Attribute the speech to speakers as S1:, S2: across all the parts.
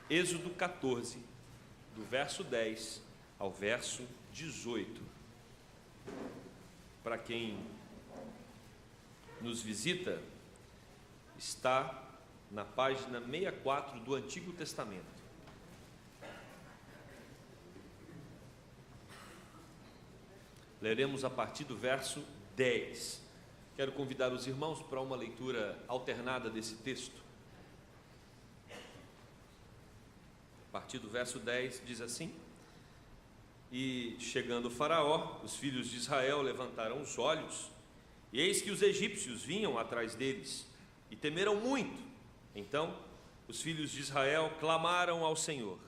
S1: Êxodo 14, do verso 10 ao verso 18. Para quem nos visita, está na página 64 do Antigo Testamento. Leremos a partir do verso 10. Quero convidar os irmãos para uma leitura alternada desse texto. A partir do verso 10 diz assim: E chegando o Faraó, os filhos de Israel levantaram os olhos, e eis que os egípcios vinham atrás deles, e temeram muito. Então os filhos de Israel clamaram ao Senhor.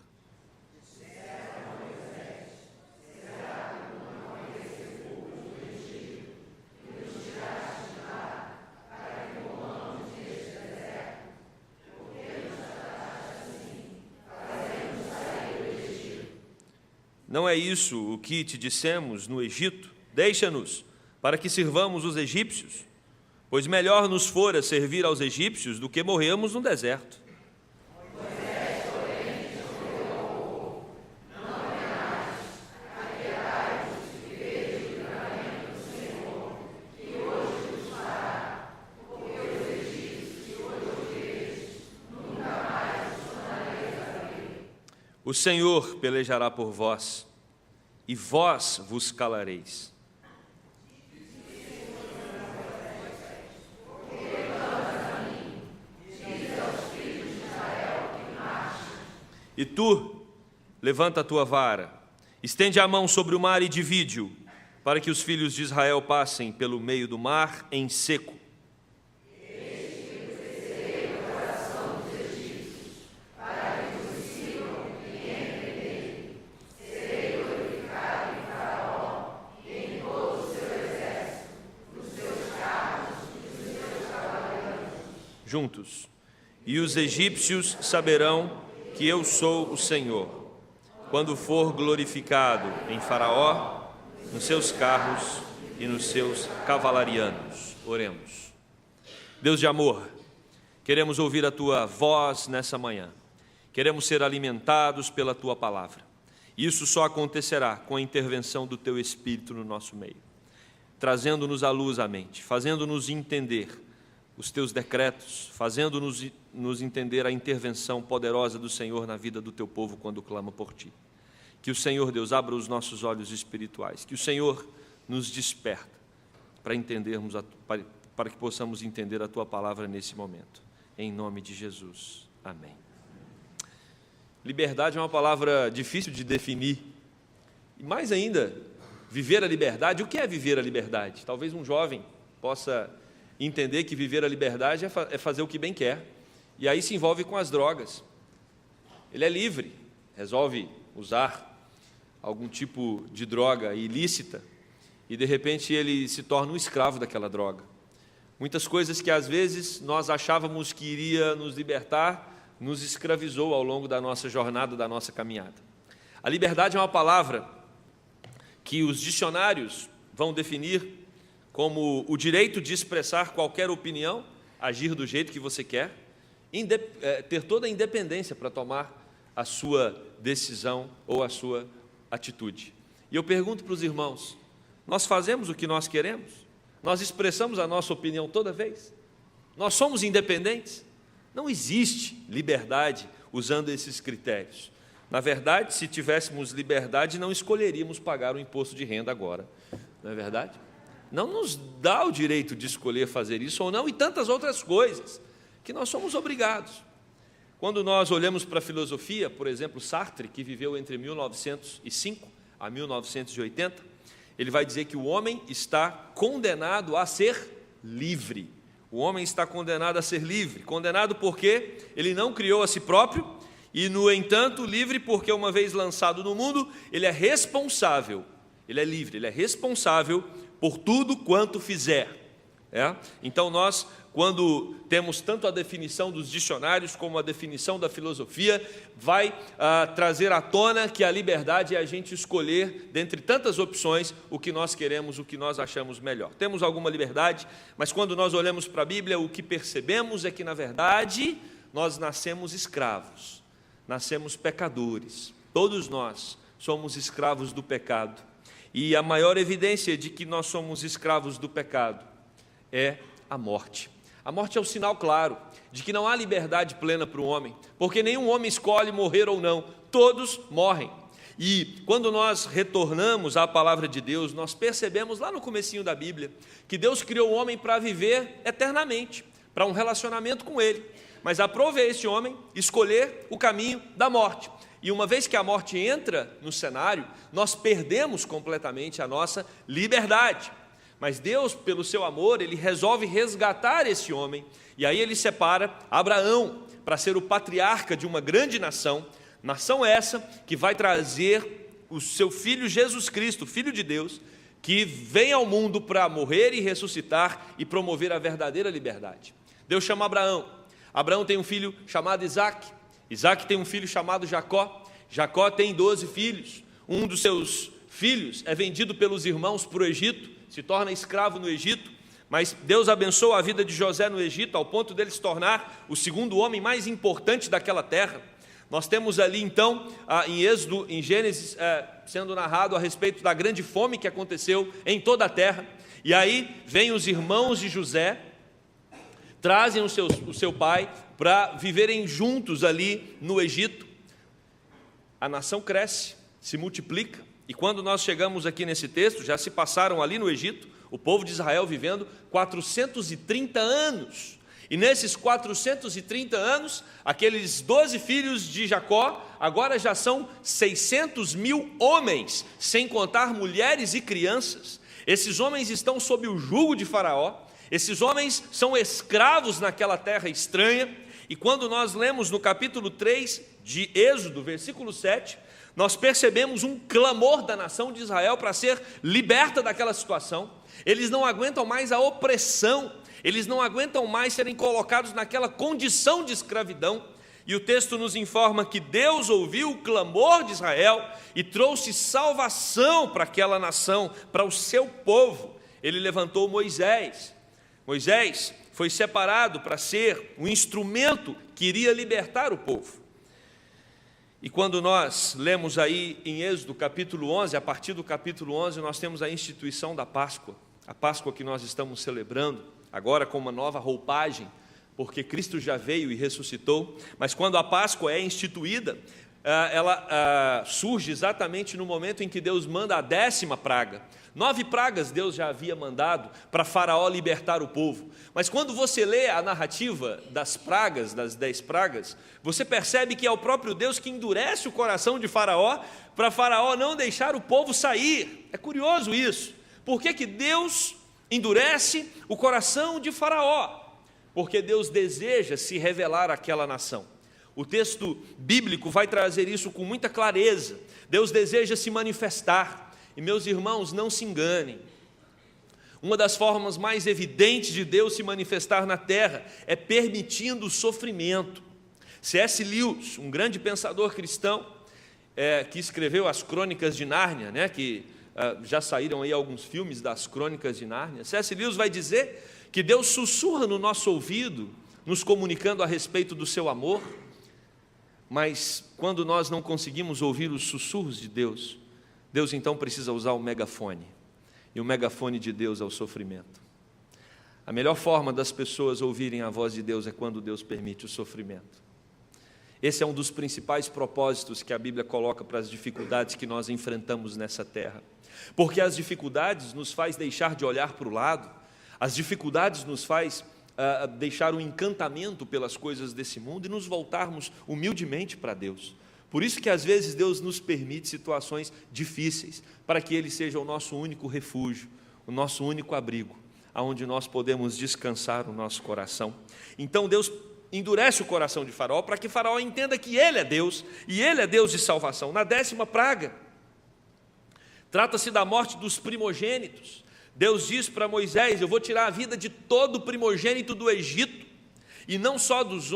S1: Não é isso o que te dissemos no Egito? Deixa-nos, para que sirvamos os egípcios, pois melhor nos fora servir aos egípcios do que morrermos no deserto. O Senhor pelejará por vós, e vós vos calareis. E tu, levanta a tua vara, estende a mão sobre o mar e divide-o, para que os filhos de Israel passem pelo meio do mar em seco. Juntos, e os egípcios saberão que eu sou o Senhor, quando for glorificado em Faraó, nos seus carros e nos seus cavalarianos. Oremos. Deus de amor, queremos ouvir a Tua voz nessa manhã, queremos ser alimentados pela Tua palavra. Isso só acontecerá com a intervenção do Teu Espírito no nosso meio, trazendo-nos à luz à mente, fazendo-nos entender os Teus decretos, fazendo-nos entender a intervenção poderosa do Senhor na vida do Teu povo quando clama por Ti. Que o Senhor, Deus, abra os nossos olhos espirituais, que o Senhor nos desperta para entendermos, para que possamos entender a Tua palavra nesse momento. Em nome de Jesus. Amém. Liberdade é uma palavra difícil de definir. E mais ainda, viver a liberdade. O que é viver a liberdade? Talvez um jovem possa entender que viver a liberdade é fazer o que bem quer, e aí se envolve com as drogas. Ele é livre, resolve usar algum tipo de droga ilícita, e de repente ele se torna um escravo daquela droga. Muitas coisas que às vezes nós achávamos que iria nos libertar, nos escravizou ao longo da nossa jornada, da nossa caminhada. A liberdade é uma palavra que os dicionários vão definir como o direito de expressar qualquer opinião, agir do jeito que você quer, ter toda a independência para tomar a sua decisão ou a sua atitude. E eu pergunto para os irmãos, nós fazemos o que nós queremos? Nós expressamos a nossa opinião toda vez? Nós somos independentes? Não existe liberdade usando esses critérios. Na verdade, se tivéssemos liberdade, não escolheríamos pagar o imposto de renda agora, não é verdade? Não nos dá o direito de escolher fazer isso ou não, e tantas outras coisas que nós somos obrigados. Quando nós olhamos para a filosofia, por exemplo, Sartre, que viveu entre 1905 a 1980, ele vai dizer que o homem está condenado a ser livre. O homem está condenado a ser livre. Condenado porque ele não criou a si próprio e, no entanto, livre porque, uma vez lançado no mundo, ele é responsável. Ele é livre, ele é responsável por tudo quanto fizer. Então nós, quando temos tanto a definição dos dicionários como a definição da filosofia, vai trazer à tona que a liberdade é a gente escolher, dentre tantas opções, o que nós queremos, o que nós achamos melhor. Temos alguma liberdade, mas quando nós olhamos para a Bíblia, o que percebemos é que, na verdade, nós nascemos escravos. nascemos pecadores. Todos nós somos escravos do pecado. E a maior evidência de que nós somos escravos do pecado é a morte. A morte é o sinal claro de que não há liberdade plena para o homem, porque nenhum homem escolhe morrer ou não, todos morrem. E quando nós retornamos à palavra de Deus, nós percebemos lá no comecinho da Bíblia que Deus criou o homem para viver eternamente, para um relacionamento com Ele. Mas aprove a esse homem escolher o caminho da morte. E uma vez que a morte entra no cenário, nós perdemos completamente a nossa liberdade. Mas Deus, pelo seu amor, Ele resolve resgatar esse homem. E aí Ele separa Abraão para ser o patriarca de uma grande nação. Nação essa que vai trazer o seu filho Jesus Cristo, Filho de Deus, que vem ao mundo para morrer e ressuscitar e promover a verdadeira liberdade. Deus chama Abraão. Abraão tem um filho chamado Isaque. Isaque tem um filho chamado Jacó. Jacó tem 12 filhos. Um dos seus filhos é vendido pelos irmãos para o Egito, se torna escravo no Egito. Mas Deus abençoa a vida de José no Egito, ao ponto dele se tornar o segundo homem mais importante daquela terra. Nós temos ali então, em Êxodo, em Gênesis, sendo narrado a respeito da grande fome que aconteceu em toda a terra. E aí vêm os irmãos de José, trazem o seu pai para viverem juntos ali no Egito. A nação cresce, se multiplica. E quando nós chegamos aqui nesse texto, já se passaram ali no Egito, o povo de Israel vivendo 430 anos. E nesses 430 anos, aqueles 12 filhos de Jacó, agora já são 600 mil homens, sem contar mulheres e crianças. Esses homens estão sob o jugo de Faraó, esses homens são escravos naquela terra estranha. E quando nós lemos no capítulo 3 de Êxodo, versículo 7, nós percebemos um clamor da nação de Israel para ser liberta daquela situação. Eles não aguentam mais a opressão, eles não aguentam mais serem colocados naquela condição de escravidão. E o texto nos informa que Deus ouviu o clamor de Israel e trouxe salvação para aquela nação, para o seu povo. Ele levantou Moisés. Moisés foi separado para ser um instrumento que iria libertar o povo. E quando nós lemos aí em Êxodo capítulo 11, a partir do capítulo 11, nós temos a instituição da Páscoa. A Páscoa que nós estamos celebrando, agora com uma nova roupagem, porque Cristo já veio e ressuscitou. Mas quando a Páscoa é instituída, ela surge exatamente no momento em que Deus manda a 10ª praga. 9 pragas Deus já havia mandado para Faraó libertar o povo. Mas quando você lê a narrativa das pragas, das 10 pragas, você percebe que é o próprio Deus que endurece o coração de Faraó, para Faraó não deixar o povo sair. É curioso isso. Por que Deus endurece o coração de Faraó? Porque Deus deseja se revelar àquela nação. O texto bíblico vai trazer isso com muita clareza. Deus deseja se manifestar. E meus irmãos, não se enganem. Uma das formas mais evidentes de Deus se manifestar na terra é permitindo o sofrimento. C.S. Lewis, um grande pensador cristão, que escreveu as Crônicas de Nárnia, que já saíram aí alguns filmes das Crônicas de Nárnia. C.S. Lewis vai dizer que Deus sussurra no nosso ouvido, nos comunicando a respeito do seu amor, mas quando nós não conseguimos ouvir os sussurros de Deus, Deus então precisa usar o megafone, e o megafone de Deus é o sofrimento. A melhor forma das pessoas ouvirem a voz de Deus é quando Deus permite o sofrimento. Esse é um dos principais propósitos que a Bíblia coloca para as dificuldades que nós enfrentamos nessa terra, porque as dificuldades nos faz deixar de olhar para o lado, as dificuldades nos faz deixar um encantamento pelas coisas desse mundo e nos voltarmos humildemente para Deus. Por isso que às vezes Deus nos permite situações difíceis, para que Ele seja o nosso único refúgio, o nosso único abrigo, aonde nós podemos descansar o nosso coração. Então Deus endurece o coração de Faraó, para que Faraó entenda que Ele é Deus, e Ele é Deus de salvação. Na 10ª praga, trata-se da morte dos primogênitos. Deus diz para Moisés: eu vou tirar a vida de todo primogênito do Egito, e não só dos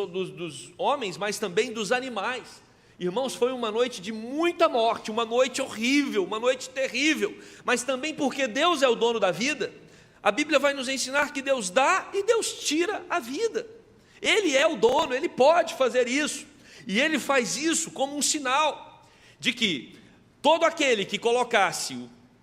S1: homens, mas também dos animais. Irmãos, foi uma noite de muita morte, uma noite horrível, uma noite terrível, mas também porque Deus é o dono da vida, a Bíblia vai nos ensinar que Deus dá e Deus tira a vida. Ele é o dono, Ele pode fazer isso. E ele faz isso como um sinal de que todo aquele que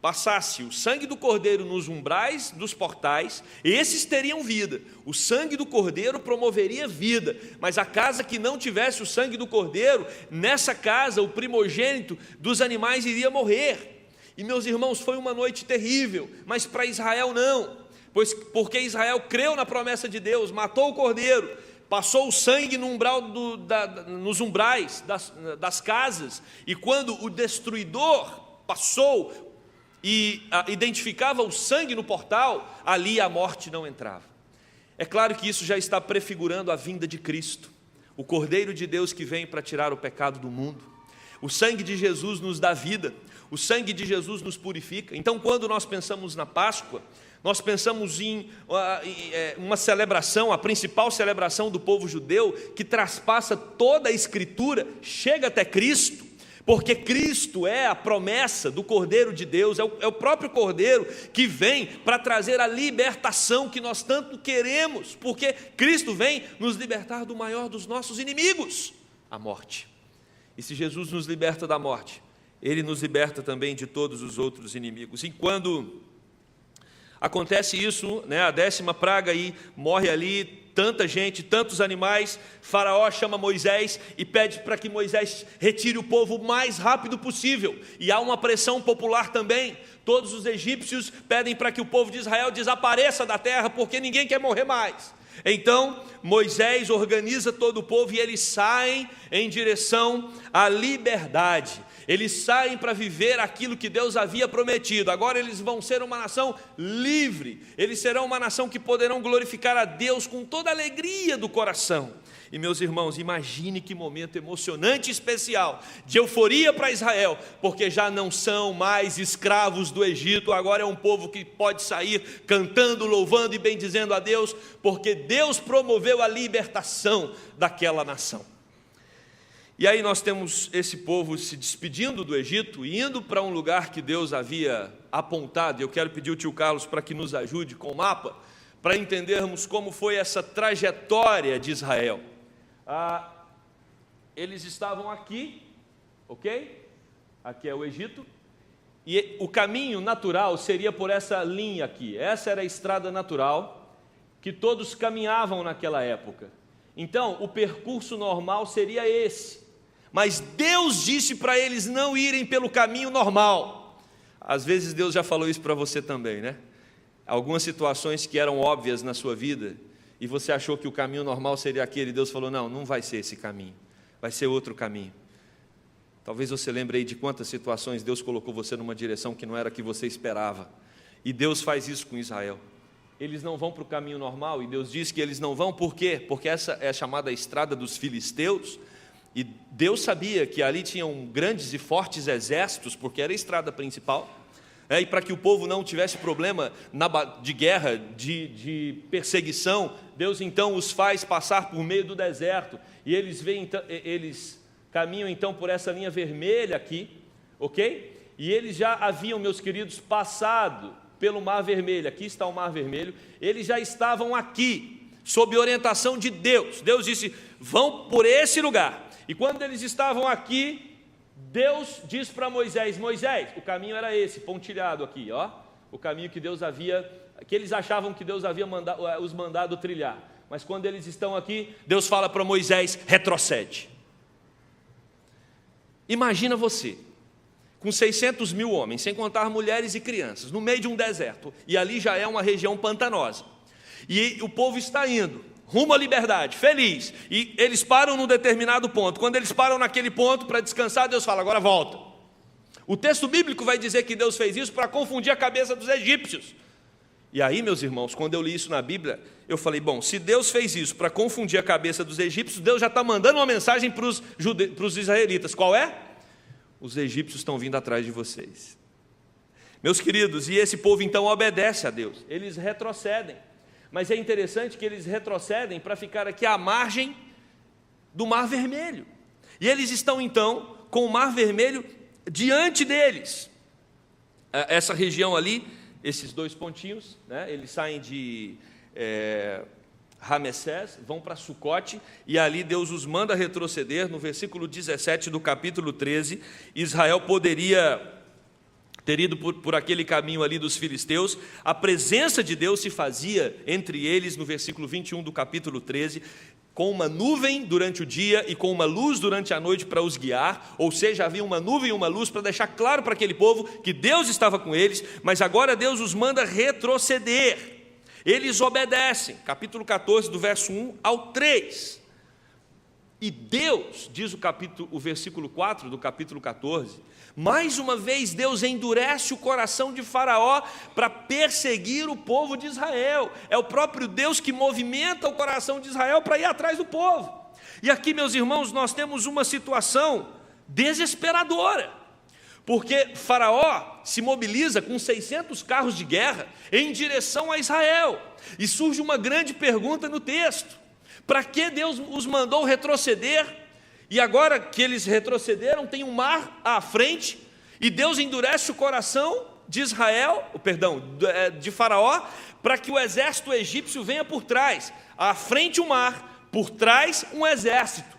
S1: passasse o sangue do cordeiro nos umbrais dos portais, esses teriam vida. O sangue do cordeiro promoveria vida, mas a casa que não tivesse o sangue do cordeiro, nessa casa o primogênito dos animais iria morrer. E meus irmãos, foi uma noite terrível, mas para Israel não, porque Israel creu na promessa de Deus, matou o cordeiro, passou o sangue no umbral nos umbrais das casas, e quando o destruidor passou e identificava o sangue no portal, ali a morte não entrava. É claro que isso já está prefigurando a vinda de Cristo, o Cordeiro de Deus que vem para tirar o pecado do mundo. O sangue de Jesus nos dá vida, o sangue de Jesus nos purifica. Então, quando nós pensamos na Páscoa, nós pensamos em uma celebração, a principal celebração do povo judeu, que traspassa toda a Escritura, chega até Cristo, porque Cristo é a promessa do Cordeiro de Deus, é o próprio Cordeiro que vem para trazer a libertação que nós tanto queremos, porque Cristo vem nos libertar do maior dos nossos inimigos, a morte. E se Jesus nos liberta da morte, Ele nos liberta também de todos os outros inimigos. E quando acontece isso, a 10ª praga, aí morre ali tanta gente, tantos animais, Faraó chama Moisés e pede para que Moisés retire o povo o mais rápido possível, e há uma pressão popular também. Todos os egípcios pedem para que o povo de Israel desapareça da terra, porque ninguém quer morrer mais. Então Moisés organiza todo o povo e eles saem em direção à liberdade. Eles saem para viver aquilo que Deus havia prometido. Agora eles vão ser uma nação livre. Eles serão uma nação que poderão glorificar a Deus com toda a alegria do coração. E meus irmãos, imagine que momento emocionante e especial, de euforia para Israel, porque já não são mais escravos do Egito, agora é um povo que pode sair cantando, louvando e bendizendo a Deus, porque Deus promoveu a libertação daquela nação. E aí nós temos esse povo se despedindo do Egito e indo para um lugar que Deus havia apontado. Eu quero pedir ao tio Carlos para que nos ajude com o mapa, para entendermos como foi essa trajetória de Israel. Eles estavam aqui, ok? Aqui é o Egito, e o caminho natural seria por essa linha aqui. Essa era a estrada natural que todos caminhavam naquela época. Então, o percurso normal seria esse. Mas Deus disse para eles não irem pelo caminho normal. Às vezes Deus já falou isso para você também, né? Algumas situações que eram óbvias na sua vida, e você achou que o caminho normal seria aquele, e Deus falou, não vai ser esse caminho, vai ser outro caminho. Talvez você lembre aí de quantas situações Deus colocou você numa direção que não era a que você esperava. E Deus faz isso com Israel. Eles não vão para o caminho normal, e Deus diz que eles não vão, por quê? Porque essa é a chamada estrada dos filisteus, e Deus sabia que ali tinham grandes e fortes exércitos, porque era a estrada principal, e para que o povo não tivesse problema de guerra, de perseguição, Deus então os faz passar por meio do deserto, e eles caminham então por essa linha vermelha aqui, ok? E eles já haviam, meus queridos, passado pelo Mar Vermelho. Aqui está o Mar Vermelho. Eles já estavam aqui, sob orientação de Deus. Deus disse, vão por esse lugar. E quando eles estavam aqui, Deus diz para Moisés, o caminho era esse, pontilhado aqui, ó, o caminho que eles achavam que Deus havia os mandado trilhar. Mas quando eles estão aqui, Deus fala para Moisés, retrocede. Imagina você, com 600 mil homens, sem contar mulheres e crianças, no meio de um deserto, e ali já é uma região pantanosa, e o povo está indo rumo à liberdade, feliz, e eles param num determinado ponto. Quando eles param naquele ponto para descansar, Deus fala, agora volta. O texto bíblico vai dizer que Deus fez isso para confundir a cabeça dos egípcios. E aí, meus irmãos, quando eu li isso na Bíblia, eu falei, bom, se Deus fez isso para confundir a cabeça dos egípcios, Deus já está mandando uma mensagem para os israelitas. Qual é? Os egípcios estão vindo atrás de vocês. Meus queridos, e esse povo então obedece a Deus, eles retrocedem. Mas é interessante que eles retrocedem para ficar aqui à margem do Mar Vermelho. E eles estão então com o Mar Vermelho diante deles. Essa região ali, esses dois pontinhos, né, eles saem de Ramessés, vão para Sucote, e ali Deus os manda retroceder. No versículo 17 do capítulo 13, Israel poderia ter ido por aquele caminho ali dos filisteus. A presença de Deus se fazia entre eles, no versículo 21 do capítulo 13, com uma nuvem durante o dia e com uma luz durante a noite para os guiar, ou seja, havia uma nuvem e uma luz para deixar claro para aquele povo que Deus estava com eles, mas agora Deus os manda retroceder. Eles obedecem, capítulo 14, do verso 1 ao 3. E Deus, diz o versículo 4 do capítulo 14, mais uma vez Deus endurece o coração de Faraó para perseguir o povo de Israel. É o próprio Deus que movimenta o coração de Israel para ir atrás do povo. E aqui, meus irmãos, nós temos uma situação desesperadora, porque Faraó se mobiliza com 600 carros de guerra em direção a Israel. E surge uma grande pergunta no texto: para que Deus os mandou retroceder? E agora que eles retrocederam, tem um mar à frente, e Deus endurece o coração de de Faraó, para que o exército egípcio venha por trás. À frente um mar, por trás um exército.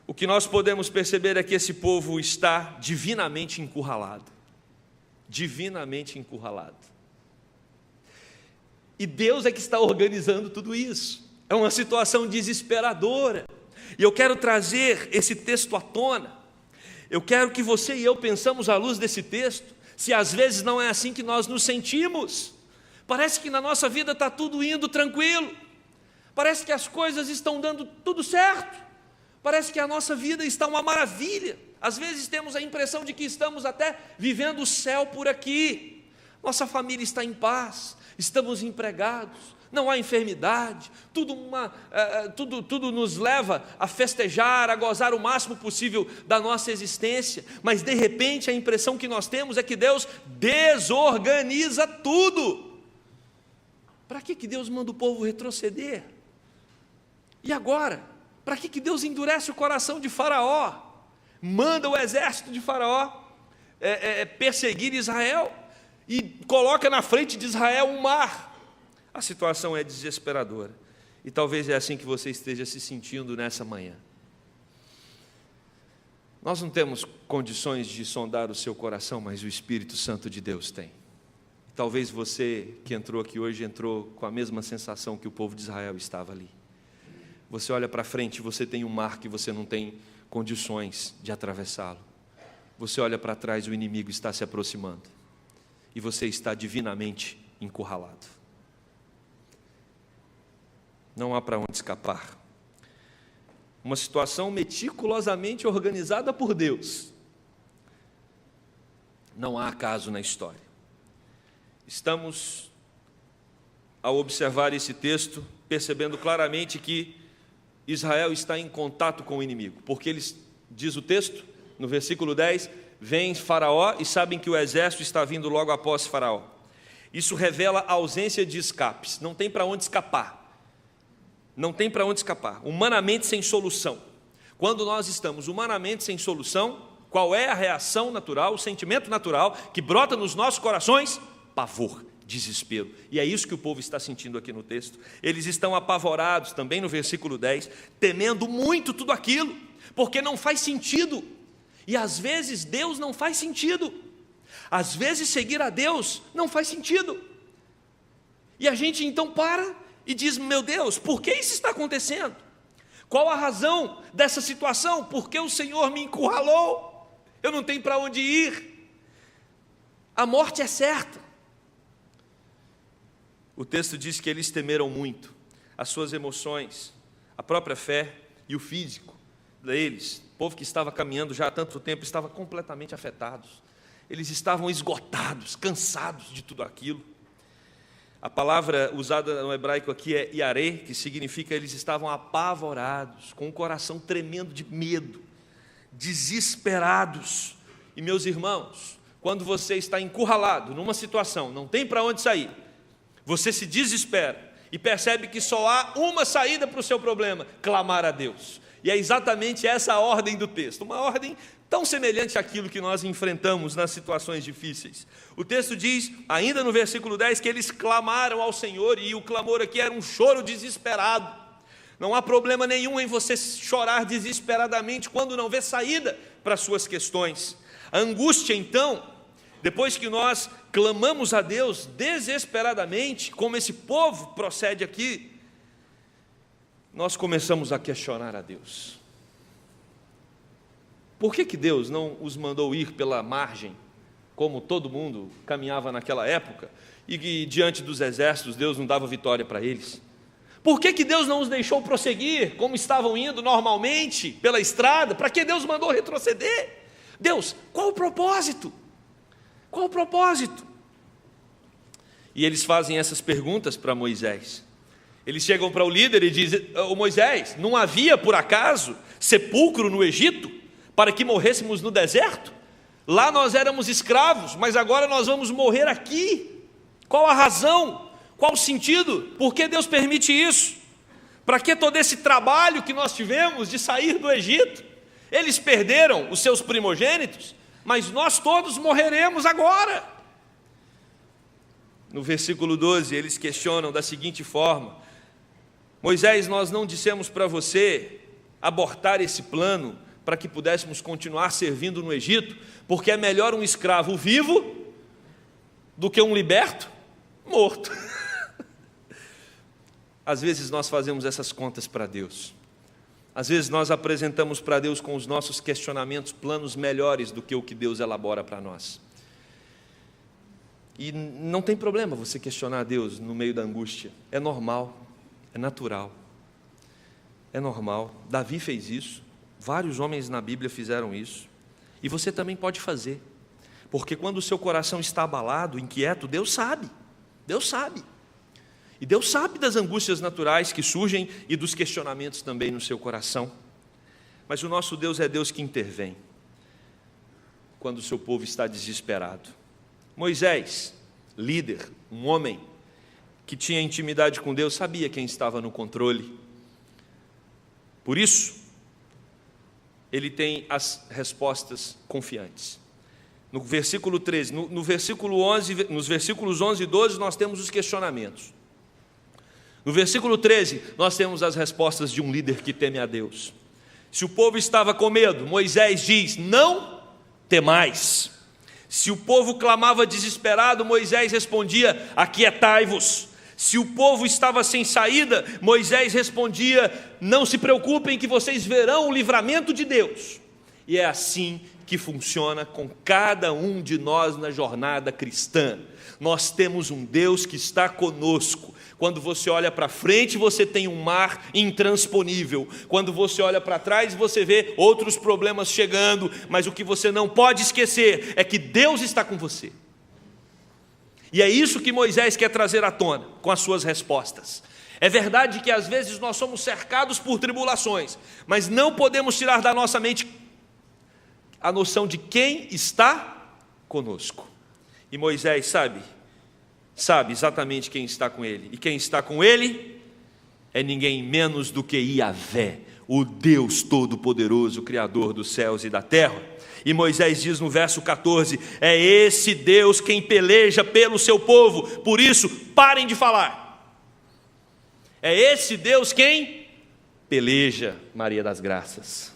S1: O que nós podemos perceber é que esse povo está divinamente encurralado. Divinamente encurralado. E Deus é que está organizando tudo isso. É uma situação desesperadora. E eu quero trazer esse texto à tona. Eu quero que você e eu pensamos à luz desse texto, se às vezes não é assim que nós nos sentimos. Parece que na nossa vida está tudo indo tranquilo. Parece que as coisas estão dando tudo certo. Parece que a nossa vida está uma maravilha. Às vezes temos a impressão de que estamos até vivendo o céu por aqui. Nossa família está em paz, estamos empregados, não há enfermidade, tudo nos leva a festejar, a gozar o máximo possível da nossa existência, mas de repente a impressão que nós temos é que Deus desorganiza tudo. Para que Deus manda o povo retroceder? E agora? Para que Deus endurece o coração de Faraó? Manda o exército de Faraó perseguir Israel e coloca na frente de Israel um mar. A situação é desesperadora, e talvez é assim que você esteja se sentindo nessa manhã. Nós não temos condições de sondar o seu coração, mas o Espírito Santo de Deus tem. Talvez você que entrou aqui hoje entrou com a mesma sensação que o povo de Israel estava ali. Você olha para frente, você tem um mar que você não tem condições de atravessá-lo. Você olha para trás, o inimigo está se aproximando, e você está divinamente encurralado. Não há para onde escapar. Uma situação meticulosamente organizada por Deus. Não há acaso na história. Estamos, ao observar esse texto, percebendo claramente que Israel está em contato com o inimigo, porque eles, diz o texto, no versículo 10, vem Faraó e sabem que o exército está vindo logo após Faraó. Isso revela a ausência de escapes, não tem para onde escapar. Não tem para onde escapar, humanamente sem solução. Quando nós estamos humanamente sem solução, qual é a reação natural, o sentimento natural que brota nos nossos corações? Pavor, desespero. E é isso que o povo está sentindo aqui no texto. Eles estão apavorados, também no versículo 10, temendo muito tudo aquilo, porque não faz sentido. E às vezes Deus não faz sentido. Às vezes seguir a Deus não faz sentido. E a gente então para e diz: meu Deus, por que isso está acontecendo? Qual a razão dessa situação? Por que o Senhor me encurralou? Eu não tenho para onde ir. A morte é certa. O texto diz que eles temeram muito. As suas emoções, a própria fé e o físico deles, o povo que estava caminhando já há tanto tempo, estava completamente afetados. Eles estavam esgotados, cansados de tudo aquilo. A palavra usada no hebraico aqui é iaré, que significa eles estavam apavorados, com o coração tremendo de medo, desesperados. E meus irmãos, quando você está encurralado numa situação, não tem para onde sair, você se desespera e percebe que só há uma saída para o seu problema: clamar a Deus. E é exatamente essa a ordem do texto, uma ordem tão semelhante àquilo que nós enfrentamos nas situações difíceis. O texto diz, ainda no versículo 10, que eles clamaram ao Senhor, e o clamor aqui era um choro desesperado. Não há problema nenhum em você chorar desesperadamente quando não vê saída para as suas questões. A angústia, então, depois que nós clamamos a Deus desesperadamente, como esse povo procede aqui, nós começamos a questionar a Deus. Por que Deus não os mandou ir pela margem, como todo mundo caminhava naquela época, e diante dos exércitos Deus não dava vitória para eles? Por que Deus não os deixou prosseguir, como estavam indo normalmente, pela estrada? Para que Deus mandou retroceder? Deus, qual o propósito? Qual o propósito? E eles fazem essas perguntas para Moisés. Eles chegam para o líder e dizem, ô Moisés, não havia por acaso sepulcro no Egito, para que morrêssemos no deserto? Lá nós éramos escravos, mas agora nós vamos morrer aqui. Qual a razão? Qual o sentido? Por que Deus permite isso? Para que todo esse trabalho que nós tivemos de sair do Egito? Eles perderam os seus primogênitos, mas nós todos morreremos agora. No versículo 12, eles questionam da seguinte forma: Moisés, nós não dissemos para você abortar esse plano para que pudéssemos continuar servindo no Egito, porque é melhor um escravo vivo do que um liberto morto. Às vezes nós fazemos essas contas para Deus. Às vezes nós apresentamos para Deus com os nossos questionamentos planos melhores do que o que Deus elabora para nós. E não tem problema você questionar a Deus no meio da angústia. É normal, é natural, é normal. Davi fez isso, vários homens na Bíblia fizeram isso, e você também pode fazer, porque quando o seu coração está abalado, inquieto, Deus sabe, e Deus sabe das angústias naturais que surgem e dos questionamentos também no seu coração. Mas o nosso Deus é Deus que intervém quando o seu povo está desesperado. Moisés, líder, um homem que tinha intimidade com Deus, sabia quem estava no controle. Por isso, ele tem as respostas confiantes. No versículo 13, nos versículos 11 e 12, nós temos os questionamentos. No versículo 13, nós temos as respostas de um líder que teme a Deus. Se o povo estava com medo, Moisés diz, não temais. Se o povo clamava desesperado, Moisés respondia, aquietai-vos. Se o povo estava sem saída, Moisés respondia, não se preocupem que vocês verão o livramento de Deus. E é assim que funciona com cada um de nós na jornada cristã. Nós temos um Deus que está conosco. Quando você olha para frente, você tem um mar intransponível. Quando você olha para trás, você vê outros problemas chegando. Mas o que você não pode esquecer é que Deus está com você. E é isso que Moisés quer trazer à tona com as suas respostas. É verdade que às vezes nós somos cercados por tribulações, mas não podemos tirar da nossa mente a noção de quem está conosco. E Moisés sabe exatamente quem está com ele. E quem está com ele é ninguém menos do que Iavé, o Deus Todo-Poderoso, Criador dos céus e da terra. E Moisés diz no verso 14, é esse Deus quem peleja pelo seu povo, por isso parem de falar. É esse Deus quem peleja, Maria das Graças.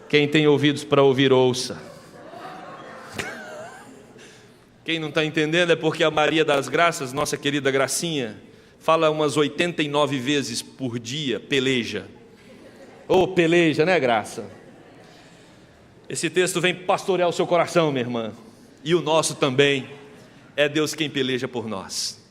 S1: Quem tem ouvidos para ouvir, ouça. Quem não está entendendo é porque a Maria das Graças, nossa querida Gracinha, fala umas 89 vezes por dia, peleja. Peleja, né, Graça? Esse texto vem pastorear o seu coração, minha irmã, e o nosso também. É Deus quem peleja por nós.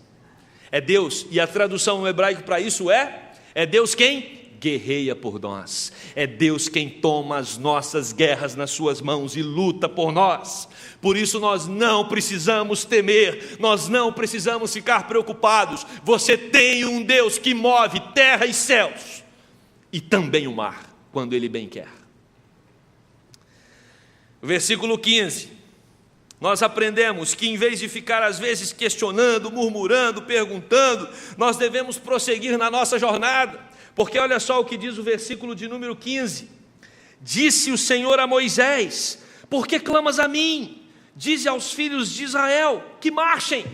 S1: É Deus, e a tradução no hebraico para isso é Deus quem guerreia por nós. É Deus quem toma as nossas guerras nas suas mãos e luta por nós. Por isso nós não precisamos temer, nós não precisamos ficar preocupados. Você tem um Deus que move terra e céus, e também o mar, quando Ele bem quer. Versículo 15, Nós aprendemos que em vez de ficar às vezes questionando, murmurando, perguntando, nós devemos prosseguir na nossa jornada, porque olha só o que diz o versículo de número 15: disse o Senhor a Moisés: por que clamas a mim? Dize aos filhos de Israel que marchem.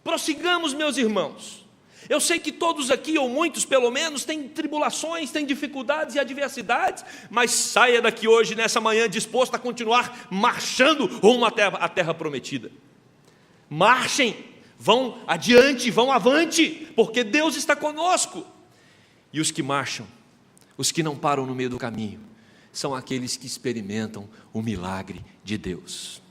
S1: Prossigamos, meus irmãos. Eu sei que todos aqui, ou muitos pelo menos, têm tribulações, têm dificuldades e adversidades, mas saia daqui hoje, nessa manhã, disposto a continuar marchando rumo à terra prometida. Marchem, vão adiante, vão avante, porque Deus está conosco. E os que marcham, os que não param no meio do caminho, são aqueles que experimentam o milagre de Deus.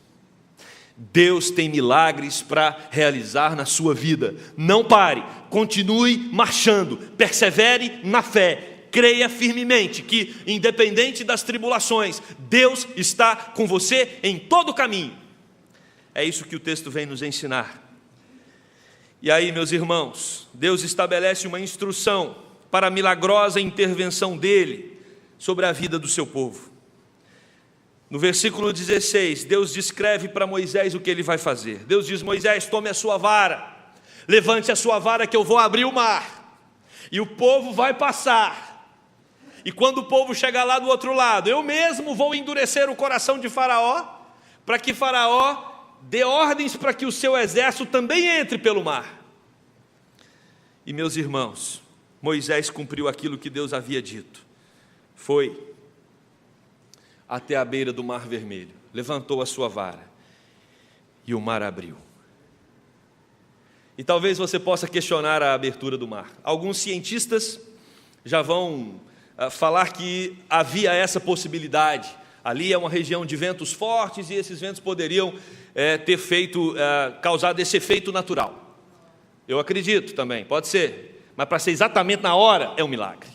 S1: Deus tem milagres para realizar na sua vida. Não pare, continue marchando, persevere na fé, creia firmemente que, independente das tribulações, Deus está com você em todo o caminho. É isso que o texto vem nos ensinar. E aí, meus irmãos, Deus estabelece uma instrução para a milagrosa intervenção dele sobre a vida do seu povo. No versículo 16, Deus descreve para Moisés o que ele vai fazer. Deus diz: Moisés, tome a sua vara, levante a sua vara que eu vou abrir o mar, e o povo vai passar, e quando o povo chegar lá do outro lado, eu mesmo vou endurecer o coração de Faraó, para que Faraó dê ordens para que o seu exército também entre pelo mar. E meus irmãos, Moisés cumpriu aquilo que Deus havia dito, foi até a beira do Mar Vermelho, levantou a sua vara e o mar abriu. E talvez você possa questionar a abertura do mar. Alguns cientistas já vão falar que havia essa possibilidade. Ali é uma região de ventos fortes e esses ventos poderiam ter causado esse efeito natural. Eu acredito também, pode ser, mas para ser exatamente na hora é um milagre.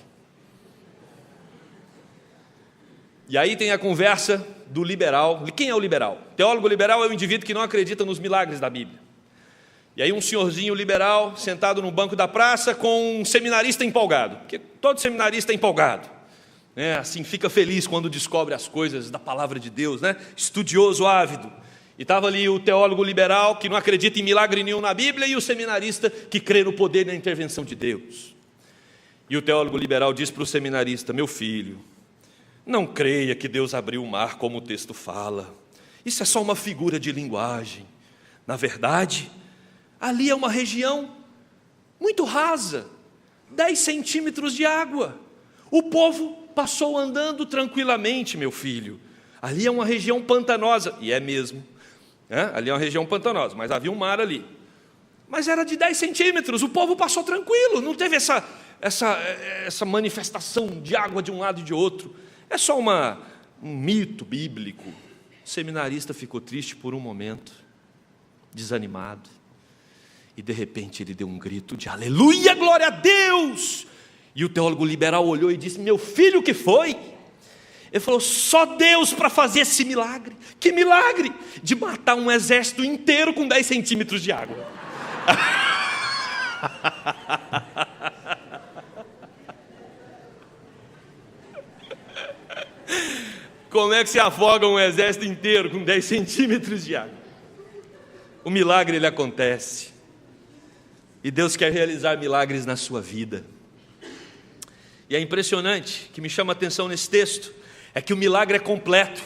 S1: E aí tem a conversa do liberal. Quem é o liberal? O teólogo liberal é o indivíduo que não acredita nos milagres da Bíblia. E aí um senhorzinho liberal, sentado no banco da praça, com um seminarista empolgado, porque todo seminarista é empolgado, né? Assim, fica feliz quando descobre as coisas da palavra de Deus, né? Estudioso ávido. E estava ali o teólogo liberal, que não acredita em milagre nenhum na Bíblia, e o seminarista, que crê no poder e na intervenção de Deus. E o teólogo liberal diz para o seminarista: meu filho, não creia que Deus abriu o mar como o texto fala. Isso é só uma figura de linguagem. Na verdade, ali é uma região muito rasa, 10 centímetros de água. O povo passou andando tranquilamente, meu filho. Ali é uma região pantanosa, e é mesmo, né? Ali é uma região pantanosa, mas havia um mar ali. Mas era de 10 centímetros, o povo passou tranquilo, não teve essa manifestação de água de um lado e de outro. É só um mito bíblico. O seminarista ficou triste por um momento, desanimado, e de repente ele deu um grito de aleluia, glória a Deus. E o teólogo liberal olhou e disse: meu filho, o que foi? Ele falou: só Deus para fazer esse milagre. Que milagre? De matar um exército inteiro com 10 centímetros de água. Como é que se afoga um exército inteiro com 10 centímetros de água? O milagre, ele acontece. E Deus quer realizar milagres na sua vida. E é impressionante, que me chama a atenção nesse texto, é que o milagre é completo.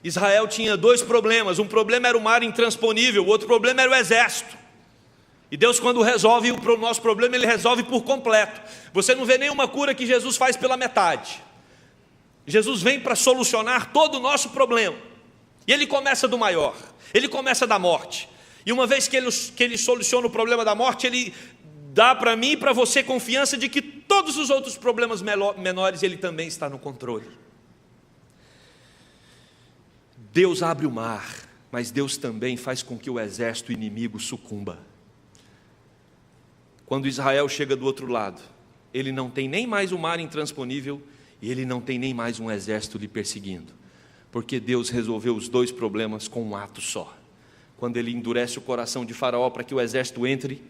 S1: Israel tinha 2 problemas. Um problema era o mar intransponível, o outro problema era o exército. E Deus, quando resolve o nosso problema, Ele resolve por completo. Você não vê nenhuma cura que Jesus faz pela metade. Jesus vem para solucionar todo o nosso problema. E Ele começa do maior, Ele começa da morte. E uma vez que ele soluciona o problema da morte, Ele dá para mim e para você confiança de que todos os outros problemas menores Ele também está no controle. Deus abre o mar, mas Deus também faz com que o exército inimigo sucumba. Quando Israel chega do outro lado, ele não tem nem mais o mar intransponível e ele não tem nem mais um exército lhe perseguindo, porque Deus resolveu os 2 problemas com um ato só. Quando Ele endurece o coração de Faraó para que o exército entre,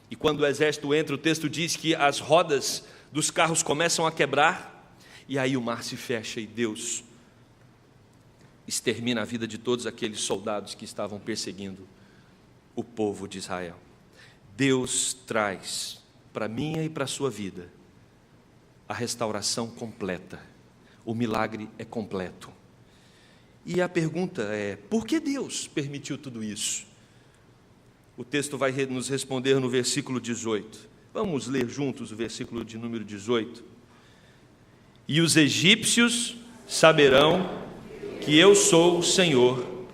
S1: e quando o exército entra, o texto diz que as rodas dos carros começam a quebrar, e aí o mar se fecha e Deus extermina a vida de todos aqueles soldados que estavam perseguindo o povo de Israel. Deus traz para a minha e para a sua vida a restauração completa. O milagre é completo. E a pergunta é: por que Deus permitiu tudo isso? O texto vai nos responder no versículo 18. Vamos ler juntos o versículo de número 18. E os egípcios saberão que eu sou o Senhor,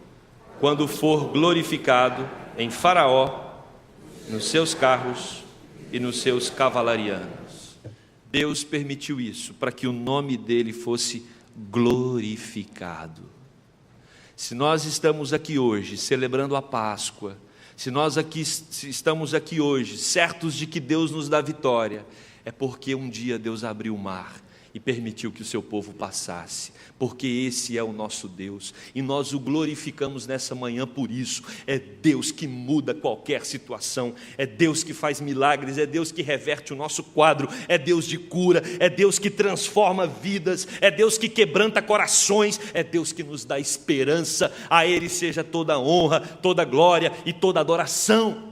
S1: quando for glorificado em Faraó, nos seus carros e nos seus cavalarianos. Deus permitiu isso para que o nome dele fosse glorificado. Se nós estamos aqui hoje celebrando a Páscoa, se estamos aqui hoje certos de que Deus nos dá vitória, é porque um dia Deus abriu o mar e permitiu que o seu povo passasse, porque esse é o nosso Deus, e nós o glorificamos nessa manhã por isso. É Deus que muda qualquer situação, é Deus que faz milagres, é Deus que reverte o nosso quadro, é Deus de cura, é Deus que transforma vidas, é Deus que quebranta corações, é Deus que nos dá esperança. A Ele seja toda honra, toda glória e toda adoração.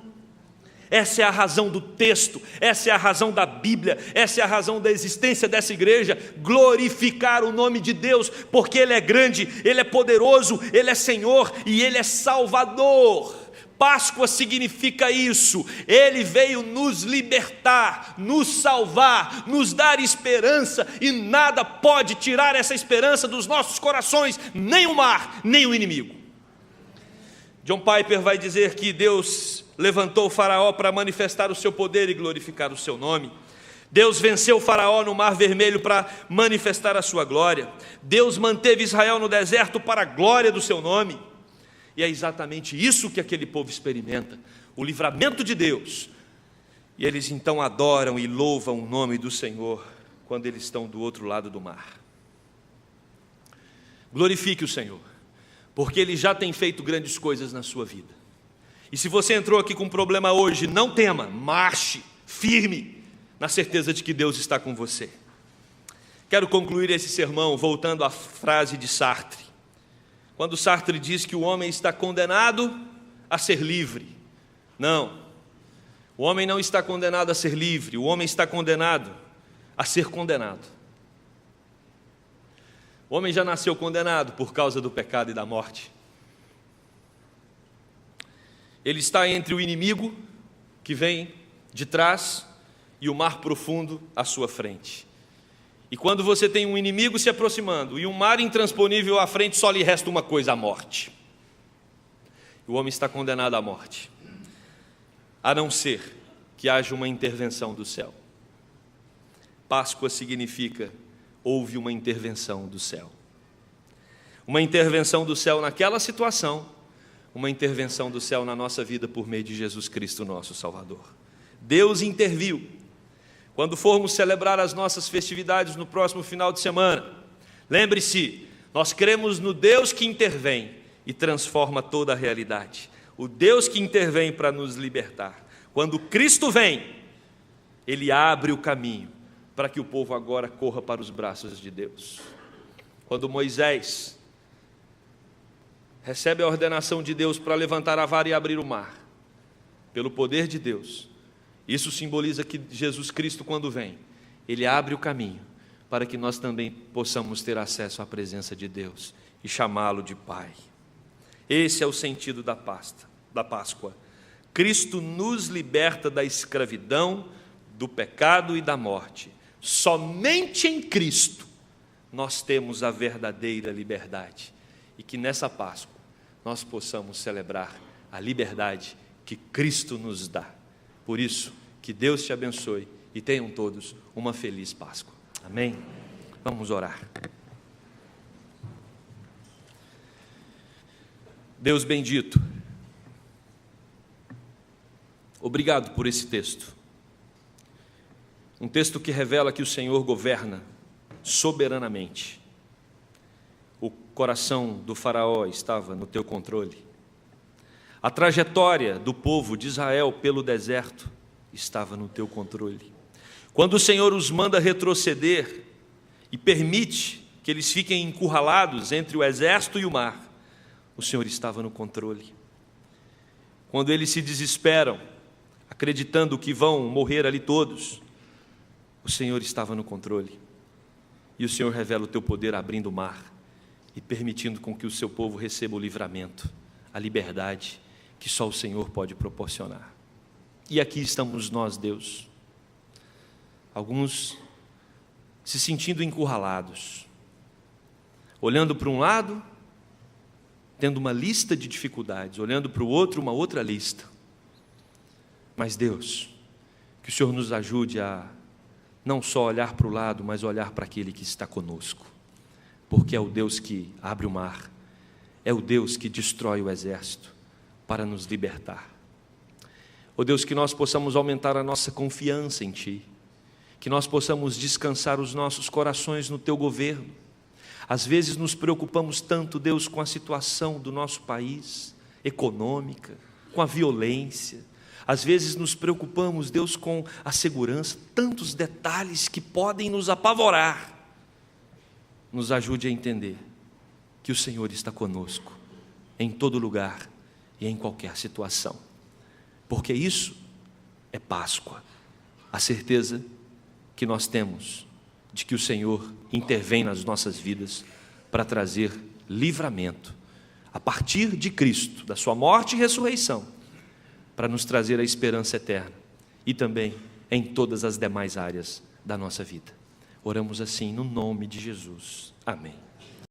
S1: Essa é a razão do texto, essa é a razão da Bíblia, essa é a razão da existência dessa igreja: glorificar o nome de Deus, porque Ele é grande, Ele é poderoso, Ele é Senhor e Ele é Salvador. Páscoa significa isso. Ele veio nos libertar, nos salvar, nos dar esperança, e nada pode tirar essa esperança dos nossos corações, nem o mar, nem o inimigo. John Piper vai dizer que Deus levantou o Faraó para manifestar o seu poder e glorificar o seu nome. Deus venceu o Faraó no Mar Vermelho para manifestar a sua glória. Deus manteve Israel no deserto para a glória do seu nome. E é exatamente isso que aquele povo experimenta: o livramento de Deus. E eles então adoram e louvam o nome do Senhor quando eles estão do outro lado do mar. Glorifique o Senhor, porque Ele já tem feito grandes coisas na sua vida. E se você entrou aqui com um problema hoje, não tema, marche firme, na certeza de que Deus está com você. Quero concluir esse sermão voltando à frase de Sartre. Quando Sartre diz que o homem está condenado a ser livre. Não, o homem não está condenado a ser livre, o homem está condenado a ser condenado. O homem já nasceu condenado por causa do pecado e da morte. Ele está entre o inimigo, que vem de trás, e o mar profundo à sua frente. E quando você tem um inimigo se aproximando e um mar intransponível à frente, só lhe resta uma coisa: a morte. O homem está condenado à morte, a não ser que haja uma intervenção do céu. Páscoa significa: houve uma intervenção do céu. Uma intervenção do céu naquela situação, uma intervenção do céu na nossa vida por meio de Jesus Cristo, nosso Salvador. Deus interviu. Quando formos celebrar as nossas festividades no próximo final de semana, lembre-se, nós cremos no Deus que intervém e transforma toda a realidade. O Deus que intervém para nos libertar. Quando Cristo vem, Ele abre o caminho para que o povo agora corra para os braços de Deus. Quando Moisés recebe a ordenação de Deus para levantar a vara e abrir o mar, pelo poder de Deus, isso simboliza que Jesus Cristo, quando vem, Ele abre o caminho para que nós também possamos ter acesso à presença de Deus e chamá-lo de Pai. Esse é o sentido da Páscoa. Cristo nos liberta da escravidão, do pecado e da morte. Somente em Cristo nós temos a verdadeira liberdade. E que nessa Páscoa nós possamos celebrar a liberdade que Cristo nos dá. Por isso, que Deus te abençoe e tenham todos uma feliz Páscoa. Amém? Vamos orar. Deus bendito, obrigado por esse texto. Um texto que revela que o Senhor governa soberanamente. O coração do faraó estava no teu controle. A trajetória do povo de Israel pelo deserto estava no teu controle. Quando o Senhor os manda retroceder e permite que eles fiquem encurralados entre o exército e o mar, o Senhor estava no controle. Quando eles se desesperam, acreditando que vão morrer ali todos, o Senhor estava no controle. E o Senhor revela o teu poder abrindo o mar e permitindo com que o seu povo receba o livramento, a liberdade que só o Senhor pode proporcionar. E aqui estamos nós, Deus, alguns se sentindo encurralados, olhando para um lado, tendo uma lista de dificuldades, olhando para o outro, uma outra lista. Mas Deus, que o Senhor nos ajude a não só olhar para o lado, mas olhar para aquele que está conosco, porque é o Deus que abre o mar, é o Deus que destrói o exército para nos libertar. Ó Deus, que nós possamos aumentar a nossa confiança em Ti, que nós possamos descansar os nossos corações no Teu governo. Às vezes nos preocupamos tanto, Deus, com a situação do nosso país, econômica, com a violência. Às vezes nos preocupamos, Deus, com a segurança, tantos detalhes que podem nos apavorar. Nos ajude a entender que o Senhor está conosco, em todo lugar e em qualquer situação. Porque isso é Páscoa, a certeza que nós temos de que o Senhor intervém nas nossas vidas para trazer livramento, a partir de Cristo, da sua morte e ressurreição, para nos trazer a esperança eterna e também em todas as demais áreas da nossa vida. Oramos assim no nome de Jesus. Amém.